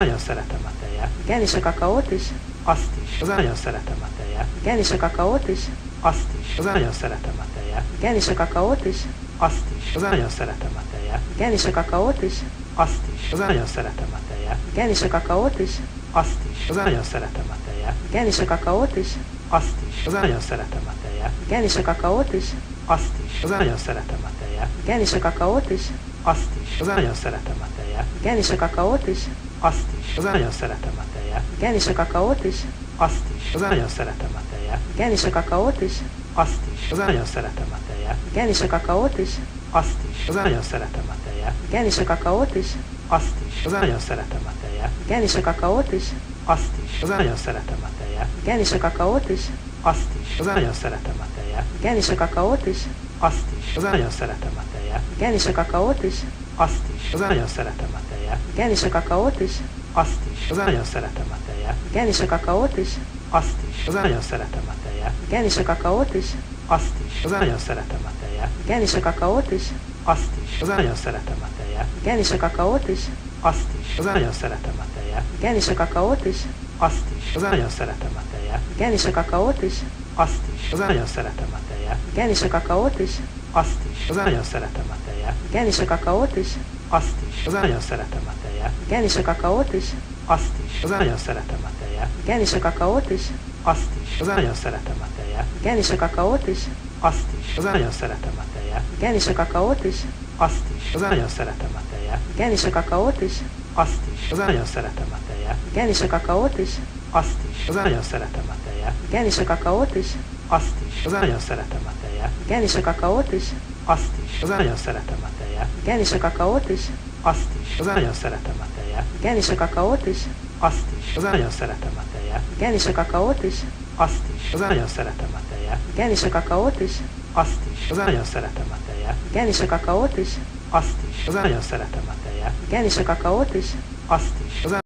Nagyon szeretem a tejet. Kenne is a kakaót is? Azt is. Nagyon szeretem a tejet. Kenne is a kakaót is? Azt is. Nagyon szeretem a tejet. Kenne is a kakaót is? Azt is. Nagyon szeretem a tejet. Kenne is a kakaót is? Azt is. Nagyon szeretem a tejet. Kenne is a kakaót is? Azt is. Nagyon szeretem a tejet. Kenne is a kakaót is? Azt is. Nagyon szeretem a tejet. Kenne is a kakaót is? Azt is. Nagyon szeretem a tejet. Kenne is a kakaót is? Azt is. Nagyon szeretem a tejet. Kenne is a kakaót is? Azt is. Nagyon szeretem a tejet. Kenne is a kakaót is? Azt is. Nagyon szeretem a tejet. Kenne is a kakaót is? Azt is. Nagyon szeretem a tejet. Kenne is a kakaót is? Azt is. Nagyon szeretem a tejet. Kenne is a kakaót is? Azt is. Nagyon szeretem a tejet. Kenne is a kakaót is? Azt is. Nagyon szeretem a tejet. Kenne is a kakaót is? Azt is. Nagyon szeretem a tejet. Kenne is a kakaót is? Azt is. Nagyon szeretem a tejet. Kenne is a kakaót is? Azt is. Nagyon szeretem a tejet. Kenne is a kakaót is? Azt is. Nagyon szeretem a tejet. Kenne is a kakaót is? Azt is. Nagyon szeretem a tejet. Kenne is a kakaót is? Azt is. Nagyon szeretem a tejet. Kenne is a kakaót is? Azt is. Nagyon szeretem a tejet. Kenne is a kakaót is? Azt is. Nagyon szeretem a tejet. Kenne is a kakaót is? Azt is. Nagyon szeretem a tejet. Kenne is a kakaót is? Azt is. Nagyon szeretem a tejet. Kenne is a kakaót is? Azt is. Nagyon szeretem a tejet. Kenne is a kakaót is? Azt is. Nagyon szeretem a tejet. Kenne is a kakaót is? Azt is. Nagyon szeretem a tejet. Kenne is a kakaót is? Azt is. Nagyon szeretem a tejet. Kenne is a kakaót is? Azt is. Nagyon szeretem a tejet. Kenne is a kakaót is? Azt is. Nagyon szeretem a tejet. Kenne is a kakaót is? Azt is. Nagyon szeretem a tejet. Kenne is a kakaót is? Azt is. Nagyon szeretem a tejet. Kenne is a kakaót is? Azt is. Nagyon szeretem a tejet. Kenne is a kakaót is? Azt is. Nagyon szeretem a tejet. Kenne is a kakaót is? Azt is. Nagyon szeretem a tejet. Kenne is a kakaót is? Azt is. Nagyon szeretem a tejet. Kenne is a kakaót is? Azt is. Nagyon szeretem a tejet. Kenne is a kakaót is? Azt is. Nagyon szeretem a tejet. Kenne is a kakaót is? Azt is. Nagyon szeretem a tejet. Kenne is a kakaót is? Azt is.